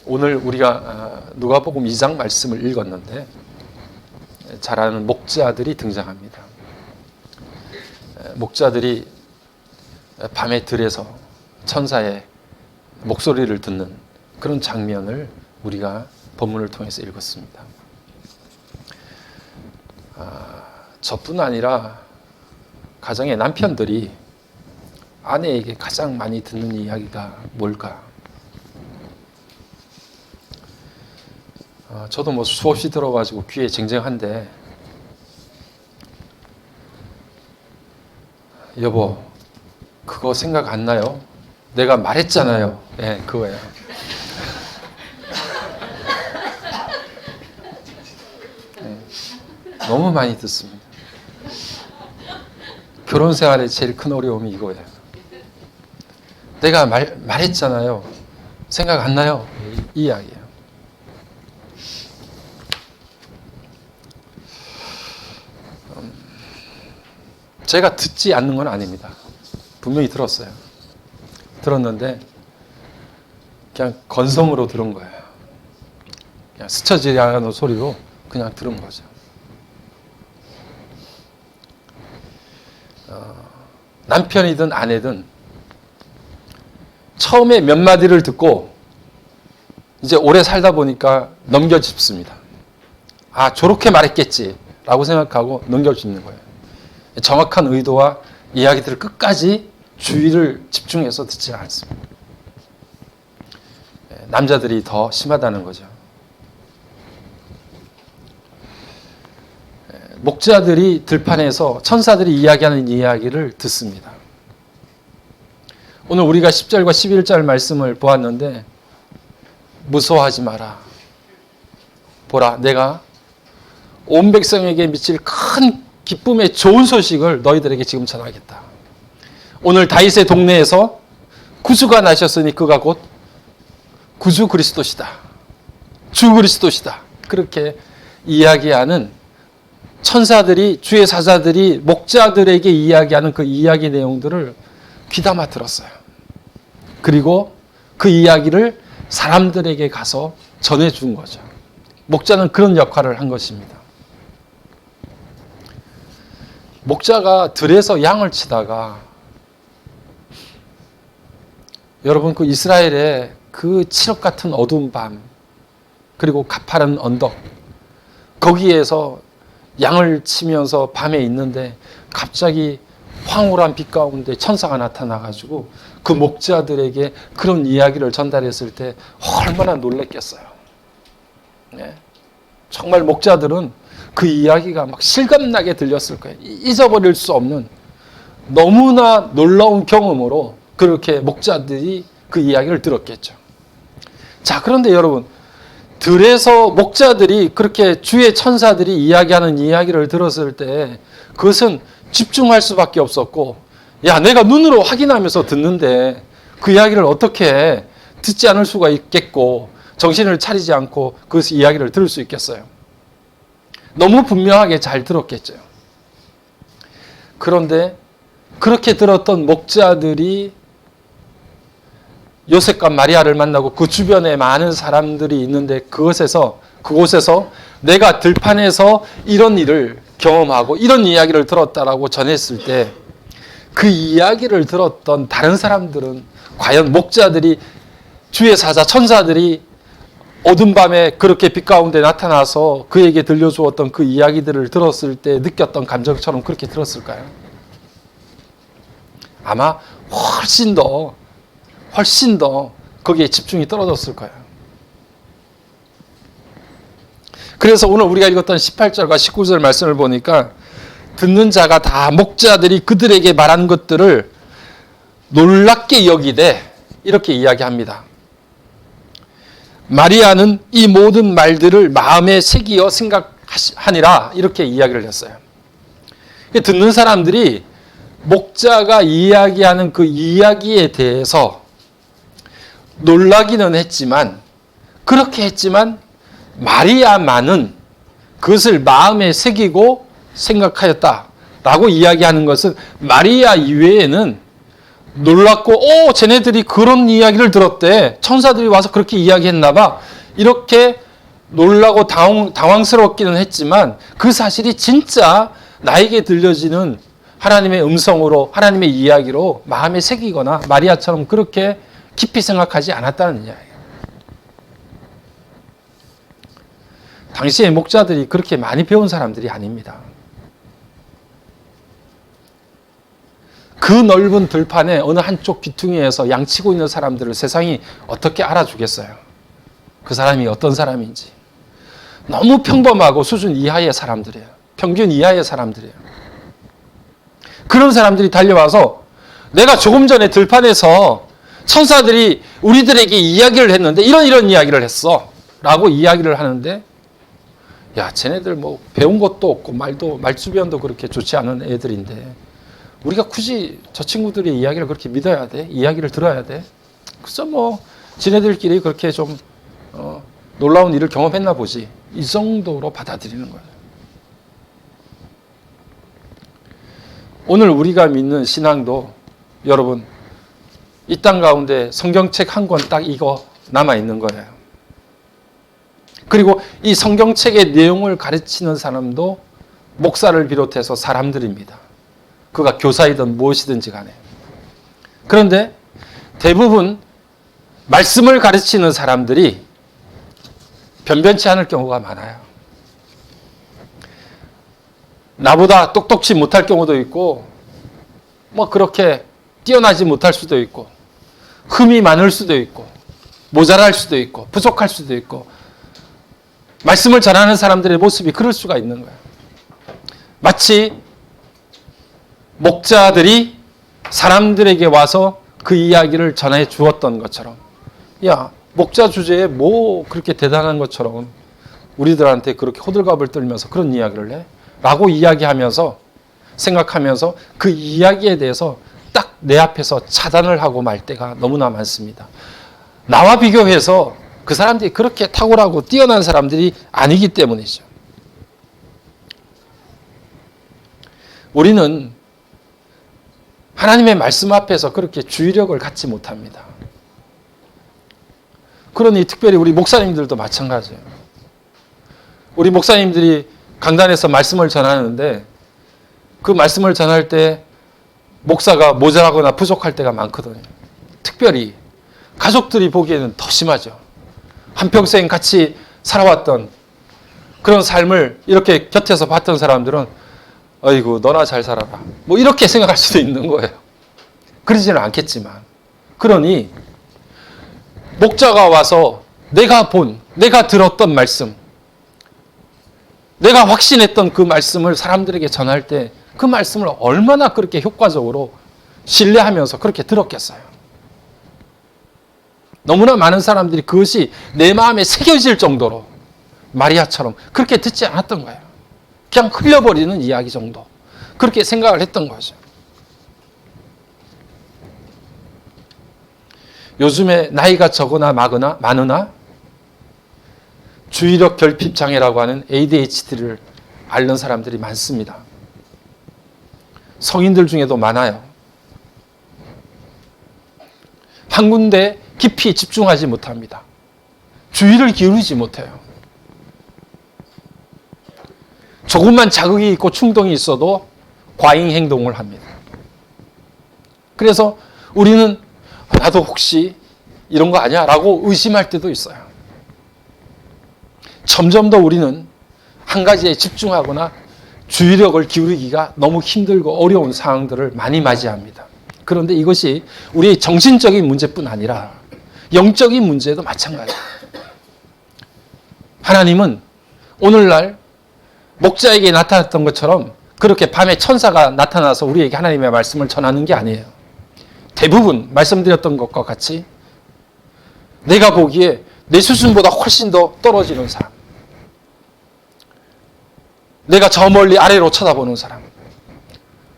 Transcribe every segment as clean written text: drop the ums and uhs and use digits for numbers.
오늘 우리가 누가복음 2장 말씀을 읽었는데 잘 아는 목자들이 등장합니다. 목자들이 밤의 들에서 천사의 목소리를 듣는 그런 장면을 우리가 본문을 통해서 읽었습니다. 저뿐 아니라 가정의 남편들이 아내에게 가장 많이 듣는 이야기가 뭘까? 저도 뭐 수없이 들어가지고 귀에 쟁쟁한데, 여보, 그거 생각 안 나요? 내가 말했잖아요. 네, 그거예요. 네, 너무 많이 듣습니다. 결혼 생활의 제일 큰 어려움이 이거예요. 내가 말했잖아요. 생각 안 나요? 이 이야기예요. 제가 듣지 않는 건 아닙니다. 분명히 들었어요. 들었는데 그냥 건성으로 들은 거예요. 그냥 스쳐지려는 소리로 그냥 들은 거죠. 남편이든 아내든 처음에 몇 마디를 듣고 이제 오래 살다 보니까 넘겨짚습니다. 아, 저렇게 말했겠지 라고 생각하고 넘겨짚는 거예요. 정확한 의도와 이야기들을 끝까지 주의를 집중해서 듣지 않습니다. 남자들이 더 심하다는 거죠. 목자들이 들판에서 천사들이 이야기하는 이야기를 듣습니다. 오늘 우리가 10절과 11절 말씀을 보았는데, 무서워하지 마라. 보라, 내가 온 백성에게 미칠 큰 기쁨의 좋은 소식을 너희들에게 지금 전하겠다. 오늘 다윗의 동네에서 구주가 나셨으니 그가 곧 구주 그리스도시다. 주 그리스도시다. 그렇게 이야기하는 천사들이, 주의 사자들이 목자들에게 이야기하는 그 이야기 내용들을 귀담아 들었어요. 그리고 그 이야기를 사람들에게 가서 전해준 거죠. 목자는 그런 역할을 한 것입니다. 목자가 들에서 양을 치다가, 여러분, 그 이스라엘의 그 칠흑 같은 어두운 밤, 그리고 가파른 언덕, 거기에서 양을 치면서 밤에 있는데 갑자기 황홀한 빛 가운데 천사가 나타나가지고 그 목자들에게 그런 이야기를 전달했을 때 얼마나 놀랬겠어요. 네. 정말 목자들은 그 이야기가 막 실감나게 들렸을 거예요. 잊어버릴 수 없는 너무나 놀라운 경험으로 그렇게 목자들이 그 이야기를 들었겠죠. 자, 그런데 여러분, 들에서 목자들이 그렇게 주의 천사들이 이야기하는 이야기를 들었을 때 그것은 집중할 수밖에 없었고, 야, 내가 눈으로 확인하면서 듣는데 그 이야기를 어떻게 듣지 않을 수가 있겠고 정신을 차리지 않고 그 이야기를 들을 수 있겠어요. 너무 분명하게 잘 들었겠죠. 그런데 그렇게 들었던 목자들이 요셉과 마리아를 만나고 그 주변에 많은 사람들이 있는데 그곳에서 내가 들판에서 이런 일을 경험하고 이런 이야기를 들었다라고 전했을 때 그 이야기를 들었던 다른 사람들은 과연 목자들이, 주의 사자 천사들이 어두운 밤에 그렇게 빛 가운데 나타나서 그에게 들려주었던 그 이야기들을 들었을 때 느꼈던 감정처럼 그렇게 들었을까요? 아마 훨씬 더 거기에 집중이 떨어졌을 거예요. 그래서 오늘 우리가 읽었던 18절과 19절 말씀을 보니까 듣는 자가 다 목자들이 그들에게 말한 것들을 놀랍게 여기되 이렇게 이야기합니다. 마리아는 이 모든 말들을 마음에 새기어 생각하니라, 이렇게 이야기를 했어요. 듣는 사람들이 목자가 이야기하는 그 이야기에 대해서 놀라기는 했지만, 그렇게 했지만 마리아만은 그것을 마음에 새기고 생각하였다라고 이야기하는 것은 마리아 이외에는 놀랍고 쟤네들이 그런 이야기를 들었대. 천사들이 와서 그렇게 이야기했나 봐. 이렇게 놀라고 당황스럽기는 했지만 그 사실이 진짜 나에게 들려지는 하나님의 음성으로 하나님의 이야기로 마음에 새기거나 마리아처럼 그렇게 깊이 생각하지 않았다는 이야기예요. 당시의 목자들이 그렇게 많이 배운 사람들이 아닙니다. 그 넓은 들판에 어느 한쪽 귀퉁이에서 양치고 있는 사람들을 세상이 어떻게 알아주겠어요? 그 사람이 어떤 사람인지. 너무 평범하고 수준 이하의 사람들이에요. 평균 이하의 사람들이에요. 그런 사람들이 달려와서 내가 조금 전에 들판에서 천사들이 우리들에게 이야기를 했는데 이런 이야기를 했어 라고 이야기를 하는데, 야, 쟤네들 뭐 배운 것도 없고 말주변도 그렇게 좋지 않은 애들인데 우리가 굳이 저 친구들의 이야기를 그렇게 믿어야 돼? 이야기를 들어야 돼? 그래서 뭐 지네들끼리 그렇게 좀 놀라운 일을 경험했나 보지. 이 정도로 받아들이는 거예요. 오늘 우리가 믿는 신앙도 여러분 이 땅 가운데 성경책 한 권 딱 이거 남아있는 거예요. 그리고 이 성경책의 내용을 가르치는 사람도 목사를 비롯해서 사람들입니다. 그가 교사이든 무엇이든지 간에. 그런데 대부분 말씀을 가르치는 사람들이 변변치 않을 경우가 많아요. 나보다 똑똑치 못할 경우도 있고 뭐 그렇게 뛰어나지 못할 수도 있고 흠이 많을 수도 있고 모자랄 수도 있고 부족할 수도 있고 말씀을 전하는 사람들의 모습이 그럴 수가 있는 거예요. 마치 목자들이 사람들에게 와서 그 이야기를 전해 주었던 것처럼, 야, 목자 주제에 뭐 그렇게 대단한 것처럼 우리들한테 그렇게 호들갑을 떨면서 그런 이야기를 해? 라고 이야기하면서 생각하면서 그 이야기에 대해서 딱 내 앞에서 차단을 하고 말 때가 너무나 많습니다. 나와 비교해서 그 사람들이 그렇게 탁월하고 뛰어난 사람들이 아니기 때문이죠. 우리는 하나님의 말씀 앞에서 그렇게 주의력을 갖지 못합니다. 그러니 특별히 우리 목사님들도 마찬가지예요. 우리 목사님들이 강단에서 말씀을 전하는데 그 말씀을 전할 때 목사가 모자라거나 부족할 때가 많거든요. 특별히 가족들이 보기에는 더 심하죠. 한평생 같이 살아왔던 그런 삶을 이렇게 곁에서 봤던 사람들은 어이구 너나 잘 살아라 뭐 이렇게 생각할 수도 있는 거예요. 그러지는 않겠지만, 그러니 목자가 와서 내가 들었던 말씀, 내가 확신했던 그 말씀을 사람들에게 전할 때 그 말씀을 얼마나 그렇게 효과적으로 신뢰하면서 그렇게 들었겠어요. 너무나 많은 사람들이 그것이 내 마음에 새겨질 정도로 마리아처럼 그렇게 듣지 않았던 거예요. 그냥 흘려버리는 이야기 정도. 그렇게 생각을 했던 거죠. 요즘에 나이가 적으나 많으나 주의력 결핍 장애라고 하는 ADHD를 앓는 사람들이 많습니다. 성인들 중에도 많아요. 한 군데 깊이 집중하지 못합니다. 주의를 기울이지 못해요. 조금만 자극이 있고 충동이 있어도 과잉 행동을 합니다. 그래서 우리는 나도 혹시 이런 거 아니야? 라고 의심할 때도 있어요. 점점 더 우리는 한 가지에 집중하거나 주의력을 기울이기가 너무 힘들고 어려운 상황들을 많이 맞이합니다. 그런데 이것이 우리의 정신적인 문제뿐 아니라 영적인 문제도 마찬가지예요. 하나님은 오늘날 목자에게 나타났던 것처럼 그렇게 밤에 천사가 나타나서 우리에게 하나님의 말씀을 전하는 게 아니에요. 대부분 말씀드렸던 것과 같이 내가 보기에 내 수준보다 훨씬 더 떨어지는 사람, 내가 저 멀리 아래로 쳐다보는 사람,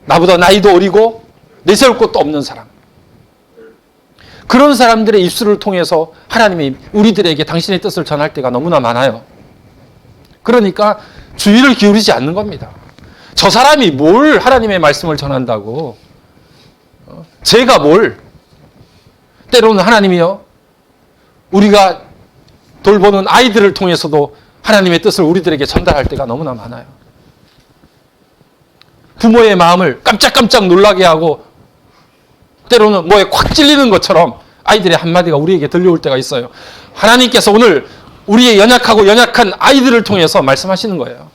나보다 나이도 어리고 내세울 것도 없는 사람, 그런 사람들의 입술을 통해서 하나님이 우리들에게 당신의 뜻을 전할 때가 너무나 많아요. 그러니까 주의를 기울이지 않는 겁니다. 저 사람이 뭘 하나님의 말씀을 전한다고 제가 뭘, 때로는 하나님이요, 우리가 돌보는 아이들을 통해서도 하나님의 뜻을 우리들에게 전달할 때가 너무나 많아요. 부모의 마음을 깜짝깜짝 놀라게 하고 때로는 뭐에 콱 찔리는 것처럼 아이들의 한마디가 우리에게 들려올 때가 있어요. 하나님께서 오늘 우리의 연약하고 연약한 아이들을 통해서 말씀하시는 거예요.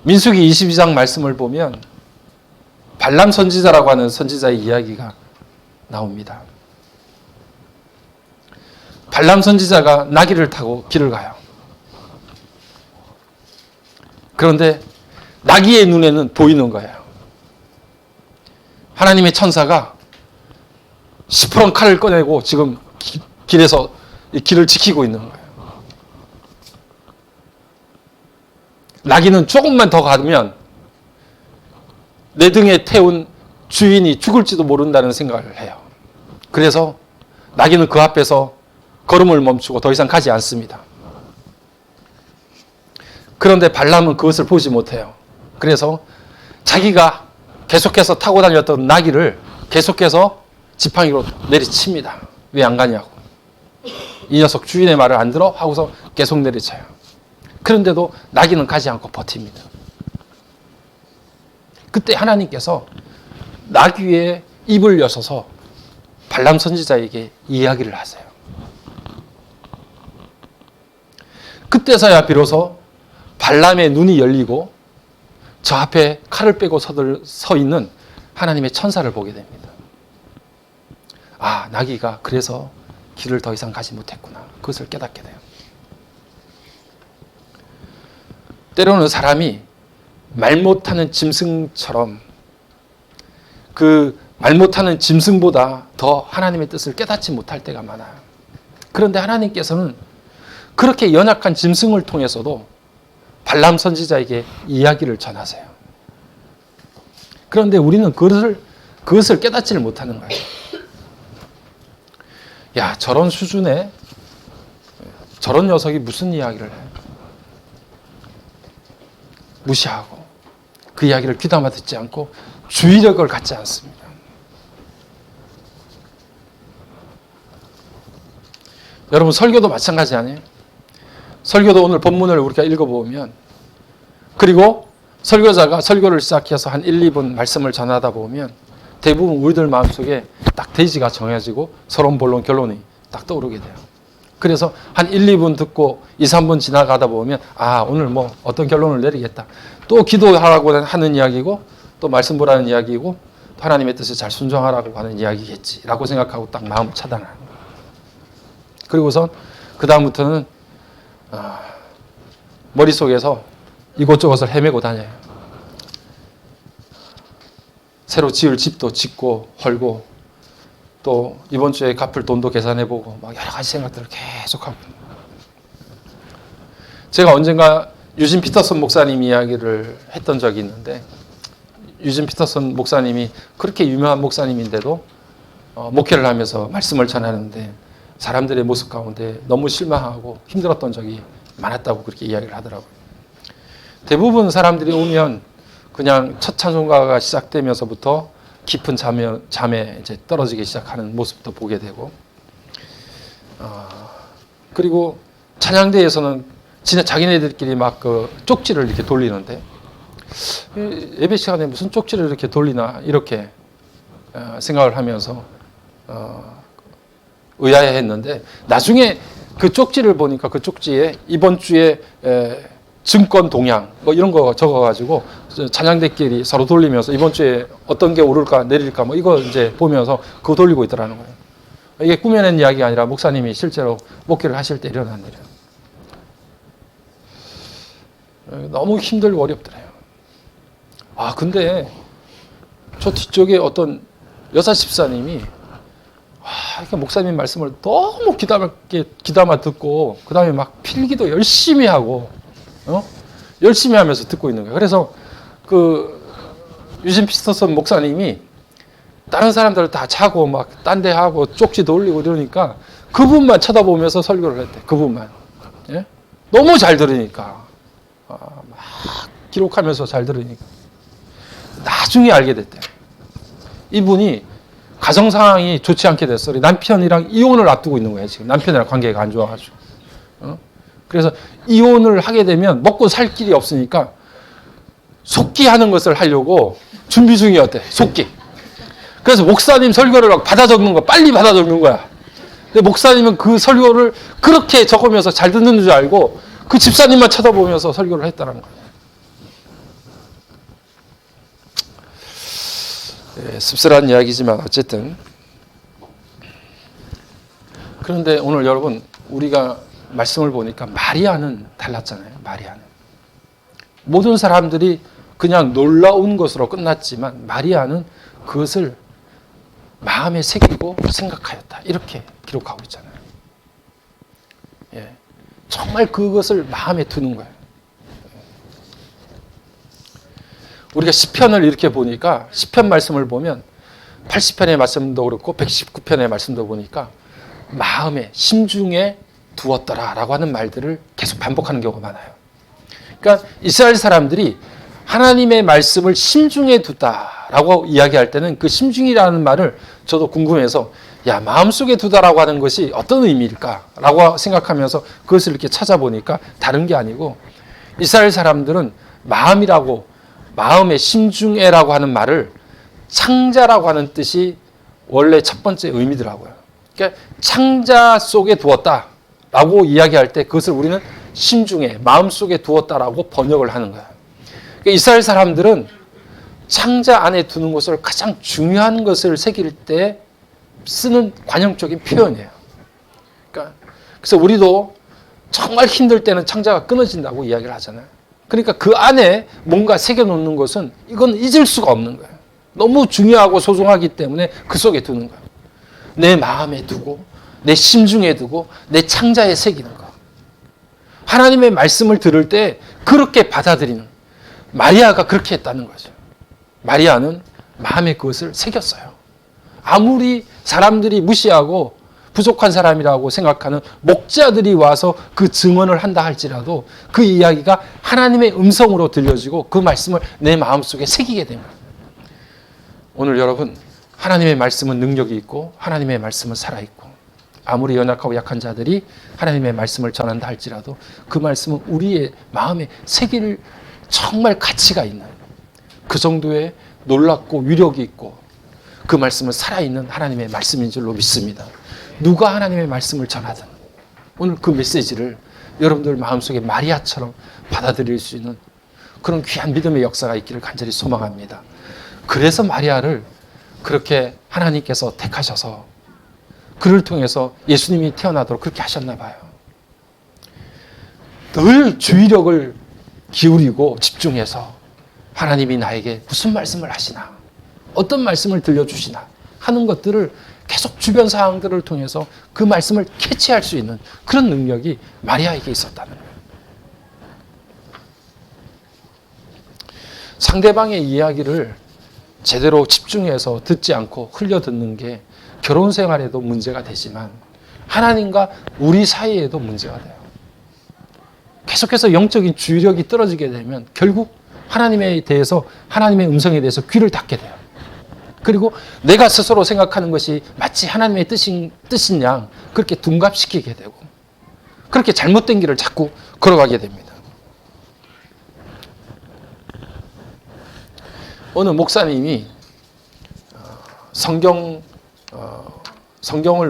민수기 22장 말씀을 보면 발람 선지자라고 하는 선지자의 이야기가 나옵니다. 발람 선지자가 나귀를 타고 길을 가요. 그런데 나귀의 눈에는 보이는 거예요. 하나님의 천사가 시퍼런 칼을 꺼내고 지금 길에서 이 길을 지키고 있는 거예요. 나귀는 조금만 더 가면 내 등에 태운 주인이 죽을지도 모른다는 생각을 해요. 그래서 나귀는 그 앞에서 걸음을 멈추고 더 이상 가지 않습니다. 그런데 발람은 그것을 보지 못해요. 그래서 자기가 계속해서 타고 다녔던 나귀를 계속해서 지팡이로 내리칩니다. 왜 안 가냐고. 이 녀석 주인의 말을 안 들어? 하고서 계속 내리쳐요. 그런데도 나귀는 가지 않고 버팁니다. 그때 하나님께서 나귀의 입을 여셔서 발람 선지자에게 이야기를 하세요. 그때서야 비로소 발람의 눈이 열리고 저 앞에 칼을 빼고 서 있는 하나님의 천사를 보게 됩니다. 아, 나귀가 그래서 길을 더 이상 가지 못했구나. 그것을 깨닫게 돼요. 때로는 사람이 말 못하는 짐승처럼 그 말 못하는 짐승보다 더 하나님의 뜻을 깨닫지 못할 때가 많아요. 그런데 하나님께서는 그렇게 연약한 짐승을 통해서도 발람 선지자에게 이야기를 전하세요. 그런데 우리는 그것을 깨닫지를 못하는 거예요. 야, 저런 수준에 저런 녀석이 무슨 이야기를 해? 무시하고 그 이야기를 귀담아 듣지 않고 주의력을 갖지 않습니다. 여러분, 설교도 마찬가지 아니에요? 설교도 오늘 본문을 우리가 읽어보면, 그리고 설교자가 설교를 시작해서 한 1, 2분 말씀을 전하다 보면 대부분 우리들 마음속에 딱 대지가 정해지고 서론, 본론, 결론이 딱 떠오르게 돼요. 그래서 한 1, 2분 듣고 2, 3분 지나가다 보면 아, 오늘 뭐 어떤 결론을 내리겠다. 또 기도하라고 하는 이야기고 또 말씀 보라는 이야기고 또 하나님의 뜻에 잘 순종하라고 하는 이야기겠지라고 생각하고 딱 마음을 차단하는 거예요. 그리고선 그 다음부터는 머릿속에서 이곳저곳을 헤매고 다녀요. 새로 지을 집도 짓고 헐고 또 이번 주에 갚을 돈도 계산해보고 막 여러 가지 생각들을 계속하고. 제가 언젠가 유진 피터슨 목사님 이야기를 했던 적이 있는데, 유진 피터슨 목사님이 그렇게 유명한 목사님인데도 목회를 하면서 말씀을 전하는데 사람들의 모습 가운데 너무 실망하고 힘들었던 적이 많았다고 그렇게 이야기를 하더라고요. 대부분 사람들이 오면 그냥 첫 찬송가가 시작되면서부터 깊은 잠에 이제 떨어지기 시작하는 모습도 보게 되고, 그리고 찬양대에서는 진짜 자기네들끼리 막 그 쪽지를 이렇게 돌리는데, 예배 시간에 무슨 쪽지를 이렇게 돌리나 이렇게 생각을 하면서 의아해했는데, 나중에 그 쪽지를 보니까 그 쪽지에 이번 주에 증권 동향 뭐 이런 거 적어가지고 찬양대끼리 서로 돌리면서 이번 주에 어떤 게 오를까 내릴까 뭐 이거 이제 보면서 그거 돌리고 있더라는 거예요. 이게 꾸며낸 이야기가 아니라 목사님이 실제로 목회를 하실 때 일어난 일이에요. 너무 힘들고 어렵더래요. 아, 근데 저 뒤쪽에 어떤 여사 집사님이 이렇게 목사님 말씀을 너무 귀담아 듣고 그 다음에 막 필기도 열심히 하고 열심히 하면서 듣고 있는 거예요. 그래서 그 유진 피터슨 목사님이 다른 사람들 다 자고 막 딴 데 하고 쪽지도 올리고 이러니까 그분만 쳐다보면서 설교를 했대. 그분만. 예? 너무 잘 들으니까 막 기록하면서 잘 들으니까. 나중에 알게 됐대요. 이분이 가정 상황이 좋지 않게 됐어요. 남편이랑 이혼을 앞두고 있는 거예요. 지금 남편이랑 관계가 안 좋아가지고. 그래서 이혼을 하게 되면 먹고 살 길이 없으니까 속기하는 것을 하려고 준비 중이었대. 속기. 그래서 목사님 설교를 막 받아 적는 거 빨리 받아 적는 거야. 근데 목사님은 그 설교를 그렇게 적으면서 잘 듣는 줄 알고 그 집사님만 쳐다보면서 설교를 했다는 거예요. 예, 씁쓸한 이야기지만 어쨌든. 그런데 오늘 여러분 우리가 말씀을 보니까 마리아는 달랐잖아요. 마리아는. 모든 사람들이 그냥 놀라운 것으로 끝났지만 마리아는 그것을 마음에 새기고 생각하였다. 이렇게 기록하고 있잖아요. 예, 정말 그것을 마음에 두는 거예요. 우리가 시편을 이렇게 보니까 시편 말씀을 보면 80편의 말씀도 그렇고 119편의 말씀도 보니까 마음에 심중에 두었더라라고 하는 말들을 계속 반복하는 경우가 많아요. 그러니까 이스라엘 사람들이 하나님의 말씀을 심중에 두다라고 이야기할 때는 그 심중이라는 말을 저도 궁금해서 마음속에 두다라고 하는 것이 어떤 의미일까라고 생각하면서 그것을 이렇게 찾아보니까 다른 게 아니고 이스라엘 사람들은 마음의 심중에라고 하는 말을 창자라고 하는 뜻이 원래 첫 번째 의미더라고요. 그러니까 창자 속에 두었다라고 이야기할 때 그것을 우리는 심중에, 마음속에 두었다라고 번역을 하는 거예요. 그러니까 이스라엘 사람들은 창자 안에 두는 것을 가장 중요한 것을 새길 때 쓰는 관용적인 표현이에요. 그러니까 그래서 우리도 정말 힘들 때는 창자가 끊어진다고 이야기를 하잖아요. 그러니까 그 안에 뭔가 새겨놓는 것은 이건 잊을 수가 없는 거예요. 너무 중요하고 소중하기 때문에 그 속에 두는 거예요. 내 마음에 두고 내 심중에 두고 내 창자에 새기는 거. 하나님의 말씀을 들을 때 그렇게 받아들이는, 마리아가 그렇게 했다는 거죠. 마리아는 마음에 그것을 새겼어요. 아무리 사람들이 무시하고 부족한 사람이라고 생각하는 목자들이 와서 그 증언을 한다 할지라도 그 이야기가 하나님의 음성으로 들려지고 그 말씀을 내 마음속에 새기게 됩니다. 오늘 여러분, 하나님의 말씀은 능력이 있고 하나님의 말씀은 살아있고 아무리 연약하고 약한 자들이 하나님의 말씀을 전한다 할지라도 그 말씀은 우리의 마음에 새길 정말 가치가 있는 그 정도의 놀랍고 위력이 있고 그 말씀은 살아있는 하나님의 말씀인 줄로 믿습니다. 누가 하나님의 말씀을 전하든 오늘 그 메시지를 여러분들 마음속에 마리아처럼 받아들일 수 있는 그런 귀한 믿음의 역사가 있기를 간절히 소망합니다. 그래서 마리아를 그렇게 하나님께서 택하셔서 그를 통해서 예수님이 태어나도록 그렇게 하셨나 봐요. 늘 주의력을 기울이고 집중해서 하나님이 나에게 무슨 말씀을 하시나, 어떤 말씀을 들려주시나 하는 것들을 계속 주변 상황들을 통해서 그 말씀을 캐치할 수 있는 그런 능력이 마리아에게 있었다는 거예요. 상대방의 이야기를 제대로 집중해서 듣지 않고 흘려듣는 게 결혼 생활에도 문제가 되지만 하나님과 우리 사이에도 문제가 돼요. 계속해서 영적인 주의력이 떨어지게 되면 결국 하나님에 대해서, 하나님의 음성에 대해서 귀를 닫게 돼요. 그리고 내가 스스로 생각하는 것이 마치 하나님의 뜻인 양 그렇게 둔갑시키게 되고 그렇게 잘못된 길을 자꾸 걸어가게 됩니다. 어느 목사님이 성경을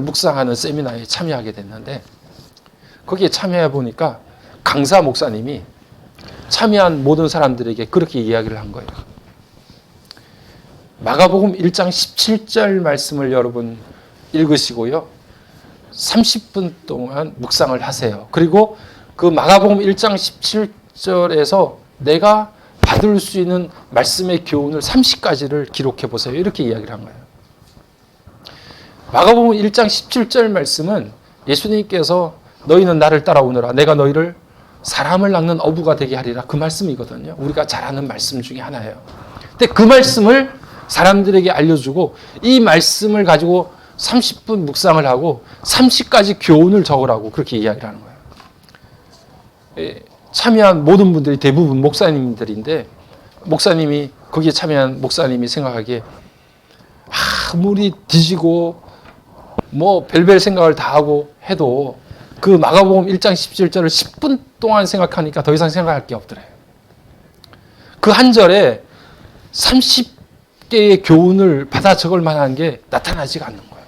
묵상하는 세미나에 참여하게 됐는데 거기에 참여해 보니까 강사 목사님이 참여한 모든 사람들에게 그렇게 이야기를 한 거예요. 마가복음 1장 17절 말씀을 여러분 읽으시고요. 30분 동안 묵상을 하세요. 그리고 그 마가복음 1장 17절에서 내가 받을 수 있는 말씀의 교훈을 30가지를 기록해 보세요. 이렇게 이야기를 한 거예요. 마가복음 1장 17절 말씀은 예수님께서 너희는 나를 따라오너라. 내가 너희를 사람을 낚는 어부가 되게 하리라. 그 말씀이거든요. 우리가 잘 아는 말씀 중에 하나예요. 근데 그 말씀을 사람들에게 알려주고 이 말씀을 가지고 30분 묵상을 하고 30가지 교훈을 적으라고 그렇게 이야기를 하는 거예요. 참여한 모든 분들이 대부분 목사님들인데, 목사님이 거기에 참여한 목사님이 생각하기에 아무리 뒤지고 뭐 별별 생각을 다 하고 해도 그 마가복음 1장 17절을 10분 동안 생각하니까 더 이상 생각할 게 없더래요. 그 한 절에 30개의 교훈을 받아 적을 만한 게 나타나지가 않는 거예요.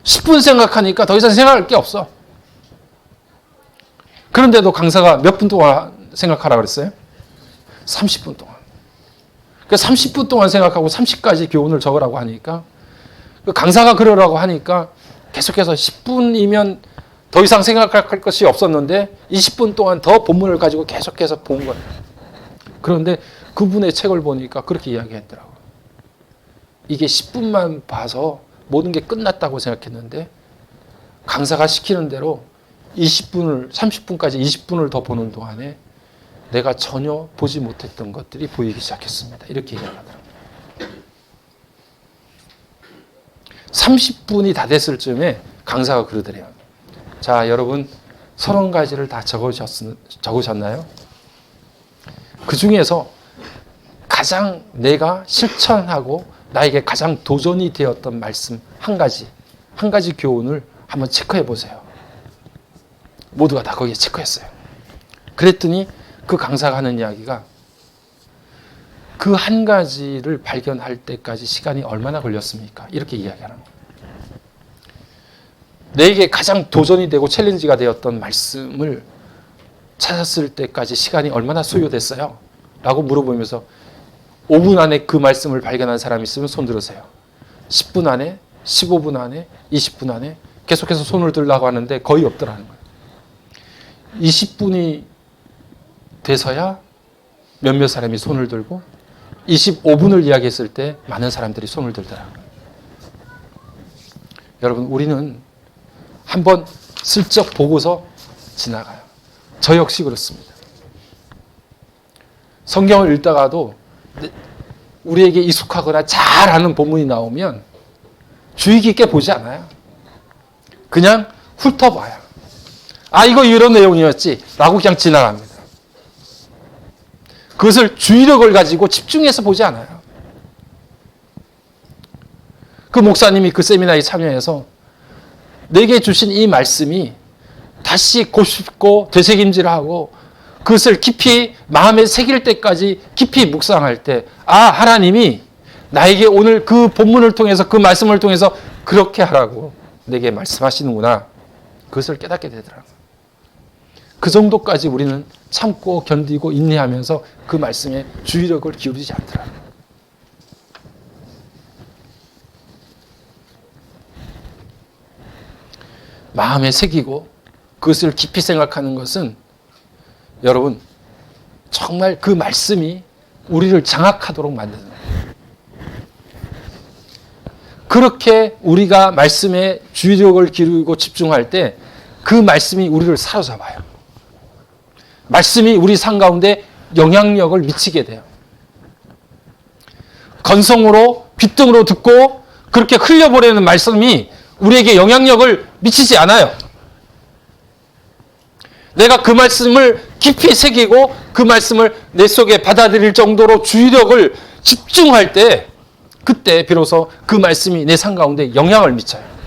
10분 생각하니까 더 이상 생각할 게 없어. 그런데도 강사가 몇 분 동안 생각하라고 그랬어요? 30분 동안. 그러니까 30분 동안 생각하고 30가지 교훈을 적으라고 하니까, 그 강사가 그러라고 하니까 계속해서 10분이면 더 이상 생각할 것이 없었는데 20분 동안 더 본문을 가지고 계속해서 본 거예요. 그런데 그분의 책을 보니까 그렇게 이야기했더라고요. 이게 10분만 봐서 모든 게 끝났다고 생각했는데 강사가 시키는 대로 20분을, 30분까지 20분을 더 보는 동안에 내가 전혀 보지 못했던 것들이 보이기 시작했습니다. 이렇게 이야기하더라고요. 30분이 다 됐을 즈음에 강사가 그러더래요. 자, 여러분 30가지를 다 적으셨나요? 그 중에서 가장 내가 실천하고 나에게 가장 도전이 되었던 말씀 한 가지 교훈을 한번 체크해 보세요. 모두가 다 거기에 체크했어요. 그랬더니 그 강사가 하는 이야기가 그 한 가지를 발견할 때까지 시간이 얼마나 걸렸습니까? 이렇게 이야기하는 거예요. 내게 가장 도전이 되고 챌린지가 되었던 말씀을 찾았을 때까지 시간이 얼마나 소요됐어요? 라고 물어보면서 5분 안에 그 말씀을 발견한 사람이 있으면 손 들으세요. 10분 안에, 15분 안에, 20분 안에 계속해서 손을 들라고 하는데 거의 없더라는 거예요. 20분이 돼서야 몇몇 사람이 손을 들고 25분을 이야기했을 때 많은 사람들이 손을 들더라고요. 여러분, 우리는 한번 슬쩍 보고서 지나가요. 저 역시 그렇습니다. 성경을 읽다가도 우리에게 익숙하거나 잘 아는 본문이 나오면 주의 깊게 보지 않아요. 그냥 훑어봐요. 아, 이거 이런 내용이었지 라고 그냥 지나갑니다. 그것을 주의력을 가지고 집중해서 보지 않아요. 그 목사님이 그 세미나에 참여해서 내게 주신 이 말씀이 다시 곱씹고 되새김질하고 그것을 깊이 마음에 새길 때까지 깊이 묵상할 때, 아, 하나님이 나에게 오늘 그 본문을 통해서 그 말씀을 통해서 그렇게 하라고 내게 말씀하시는구나. 그것을 깨닫게 되더라고요. 그 정도까지 우리는 참고 견디고 인내하면서 그 말씀에 주의력을 기울이지 않더라고요. 마음에 새기고 그것을 깊이 생각하는 것은 여러분 정말 그 말씀이 우리를 장악하도록 만드는 거예요. 그렇게 우리가 말씀에 주의력을 기울이고 집중할 때 그 말씀이 우리를 사로잡아요. 말씀이 우리 삶 가운데 영향력을 미치게 돼요. 건성으로 귓등으로 듣고 그렇게 흘려보내는 말씀이 우리에게 영향력을 미치지 않아요. 내가 그 말씀을 깊이 새기고 그 말씀을 내 속에 받아들일 정도로 주의력을 집중할 때 그때 비로소 그 말씀이 내 삶 가운데 영향을 미쳐요.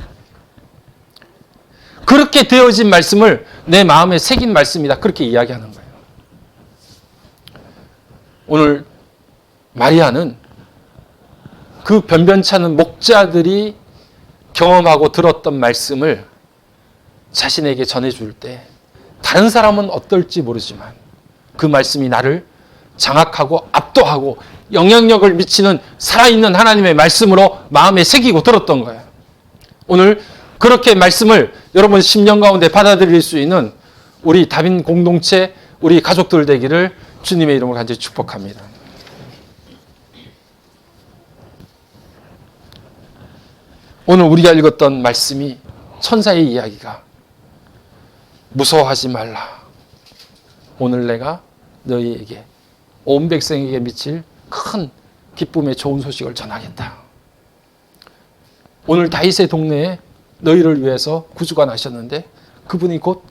그렇게 되어진 말씀을 내 마음에 새긴 말씀이다. 그렇게 이야기하는 거예요. 오늘 마리아는 그 변변찮은 목자들이 경험하고 들었던 말씀을 자신에게 전해줄 때 다른 사람은 어떨지 모르지만 그 말씀이 나를 장악하고 압도하고 영향력을 미치는 살아있는 하나님의 말씀으로 마음에 새기고 들었던 거예요. 오늘 그렇게 말씀을 여러분 심령 가운데 받아들일 수 있는 우리 다빈 공동체, 우리 가족들 되기를 주님의 이름으로 간절히 축복합니다. 오늘 우리가 읽었던 말씀이 천사의 이야기가 무서워하지 말라. 오늘 내가 너희에게 온 백성에게 미칠 큰 기쁨의 좋은 소식을 전하겠다. 오늘 다윗의 동네에 너희를 위해서 구주가 나셨는데 그분이 곧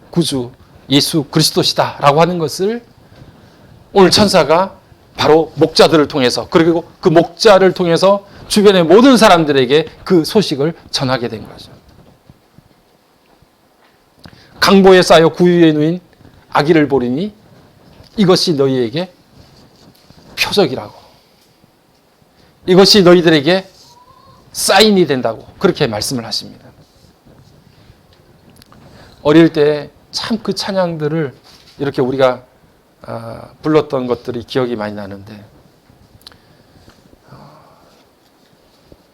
구주 예수 그리스도시다 라고 하는 것을 오늘 천사가 바로 목자들을 통해서, 그리고 그 목자를 통해서 주변의 모든 사람들에게 그 소식을 전하게 된 거죠. 강보에 쌓여 구유에 누인 아기를 보리니 이것이 너희에게 표적이라고, 이것이 너희들에게 사인이 된다고 그렇게 말씀을 하십니다. 어릴 때 참 그 찬양들을 이렇게 우리가 불렀던 것들이 기억이 많이 나는데,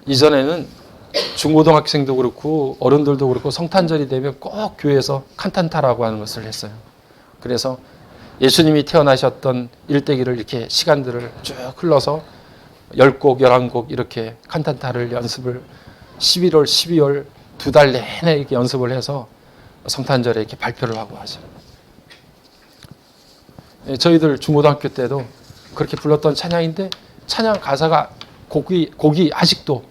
이전에는 중고등학생도 그렇고 어른들도 그렇고 성탄절이 되면 꼭 교회에서 칸탄타라고 하는 것을 했어요. 그래서 예수님이 태어나셨던 일대기를 이렇게 시간들을 쭉 흘러서 10곡, 11곡 이렇게 칸탄타를 연습을 11월, 12월 2달 내내 이렇게 연습을 해서 성탄절에 이렇게 발표를 하고 하죠. 저희들 중고등학교 때도 그렇게 불렀던 찬양인데, 찬양 가사가 곡이 아직도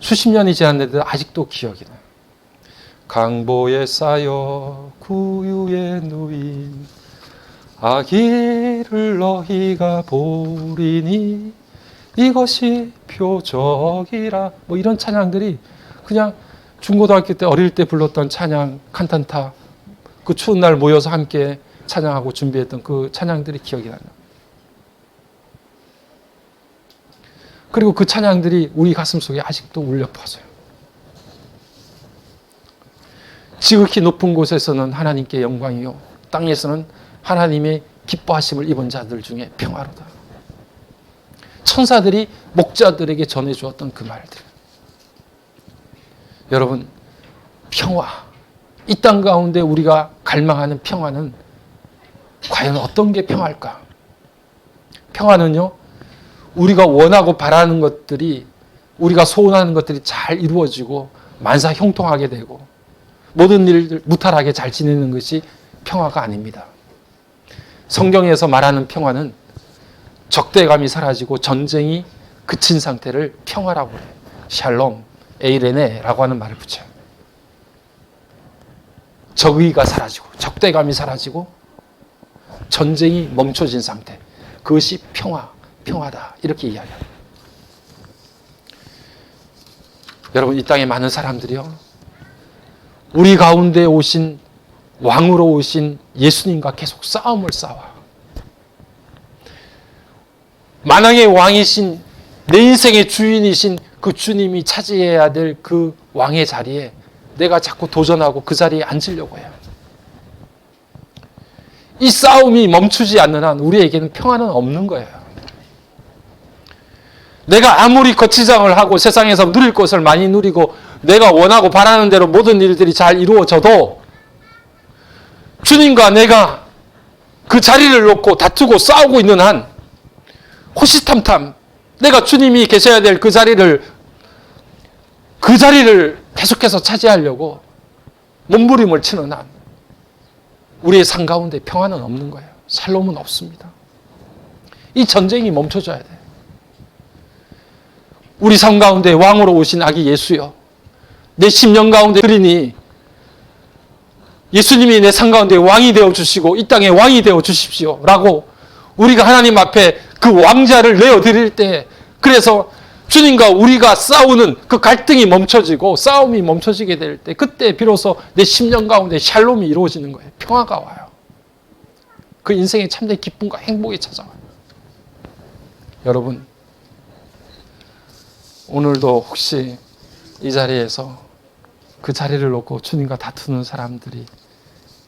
수십 년이 지났는데도 아직도 기억이 나요. 강보에 쌓여 구유에 누인 아기를 너희가 보리니 이것이 표적이라, 뭐 이런 찬양들이 그냥 중고등학교 때 어릴 때 불렀던 찬양, 칸탄타, 그 추운 날 모여서 함께 찬양하고 준비했던 그 찬양들이 기억이 나요. 그리고 그 찬양들이 우리 가슴 속에 아직도 울려 퍼져요. 지극히 높은 곳에서는 하나님께 영광이요, 땅에서는 하나님의 기뻐하심을 입은 자들 중에 평화로다. 천사들이 목자들에게 전해주었던 그 말들. 여러분, 평화, 이 땅 가운데 우리가 갈망하는 평화는 과연 어떤 게 평화일까? 평화는요, 우리가 원하고 바라는 것들이, 우리가 소원하는 것들이 잘 이루어지고 만사 형통하게 되고 모든 일들 무탈하게 잘 지내는 것이 평화가 아닙니다. 성경에서 말하는 평화는 적대감이 사라지고 전쟁이 그친 상태를 평화라고 해요. 샬롬, 에이레네라고 하는 말을 붙여요. 적의가 사라지고 적대감이 사라지고 전쟁이 멈춰진 상태, 그것이 평화다 이렇게 이야기합니다. 여러분, 이 땅에 많은 사람들이요, 우리 가운데 오신 왕으로 오신 예수님과 계속 싸움을 싸워. 만왕의 왕이신, 내 인생의 주인이신 그 주님이 차지해야 될 그 왕의 자리에 내가 자꾸 도전하고 그 자리에 앉으려고 해요. 이 싸움이 멈추지 않는 한 우리에게는 평화는 없는 거예요. 내가 아무리 거치장을 하고 세상에서 누릴 것을 많이 누리고 내가 원하고 바라는 대로 모든 일들이 잘 이루어져도 주님과 내가 그 자리를 놓고 다투고 싸우고 있는 한 호시탐탐 내가 주님이 계셔야 될 그 자리를 계속해서 차지하려고 몸부림을 치는 한 우리의 삶 가운데 평화는 없는 거예요. 샬롬은 없습니다. 이 전쟁이 멈춰져야 돼요. 우리 삶 가운데 왕으로 오신 아기 예수여, 내 심령 가운데 그리니 예수님이 내 삶 가운데 왕이 되어 주시고 이 땅에 왕이 되어 주십시오 라고 우리가 하나님 앞에 그 왕자를 내어드릴 때, 그래서 주님과 우리가 싸우는 그 갈등이 멈춰지고 싸움이 멈춰지게 될 때, 그때 비로소 내 심령 가운데 샬롬이 이루어지는 거예요. 평화가 와요. 그 인생의 참된 기쁨과 행복이 찾아와요. 여러분, 오늘도 혹시 이 자리에서 그 자리를 놓고 주님과 다투는 사람들이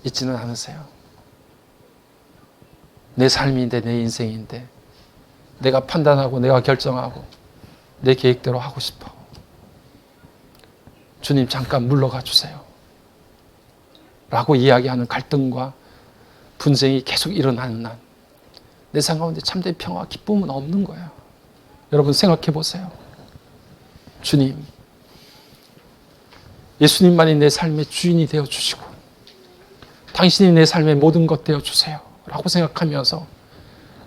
있지는 않으세요? 내 삶인데, 내 인생인데 내가 판단하고 내가 결정하고 내 계획대로 하고 싶어. 주님 잠깐 물러가 주세요 라고 이야기하는 갈등과 분쟁이 계속 일어나는 한 내 삶 가운데 참된 평화, 기쁨은 없는 거예요. 여러분 생각해 보세요. 주님, 예수님만이 내 삶의 주인이 되어 주시고 당신이 내 삶의 모든 것 되어 주세요 라고 생각하면서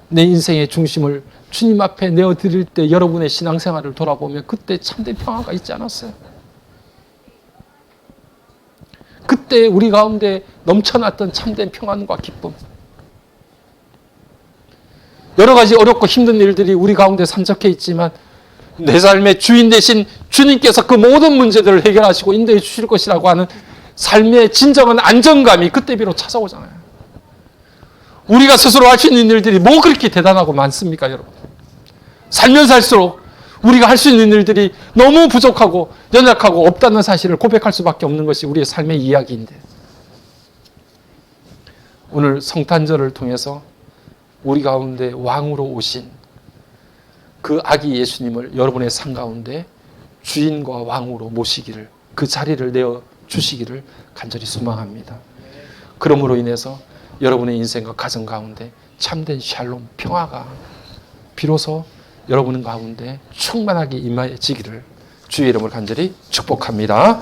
내 인생의 중심을 주님 앞에 내어드릴 때 여러분의 신앙생활을 돌아보면 그때 참된 평화가 있지 않았어요? 그때 우리 가운데 넘쳐났던 참된 평안과 기쁨. 여러 가지 어렵고 힘든 일들이 우리 가운데 산적해 있지만 내 삶의 주인 되신 주님께서 그 모든 문제들을 해결하시고 인도해 주실 것이라고 하는 삶의 진정한 안정감이 그때 비로 찾아오잖아요. 우리가 스스로 할 수 있는 일들이 뭐 그렇게 대단하고 많습니까, 여러분? 살면 살수록 우리가 할 수 있는 일들이 너무 부족하고 연약하고 없다는 사실을 고백할 수밖에 없는 것이 우리의 삶의 이야기인데, 오늘 성탄절을 통해서 우리 가운데 왕으로 오신 그 아기 예수님을 여러분의 삶 가운데 주인과 왕으로 모시기를, 그 자리를 내어 주시기를 간절히 소망합니다. 그러므로 인해서 여러분의 인생과 가정 가운데 참된 샬롬, 평화가 비로소 여러분 가운데 충만하게 임하여지기를 주의 이름으로 간절히 축복합니다.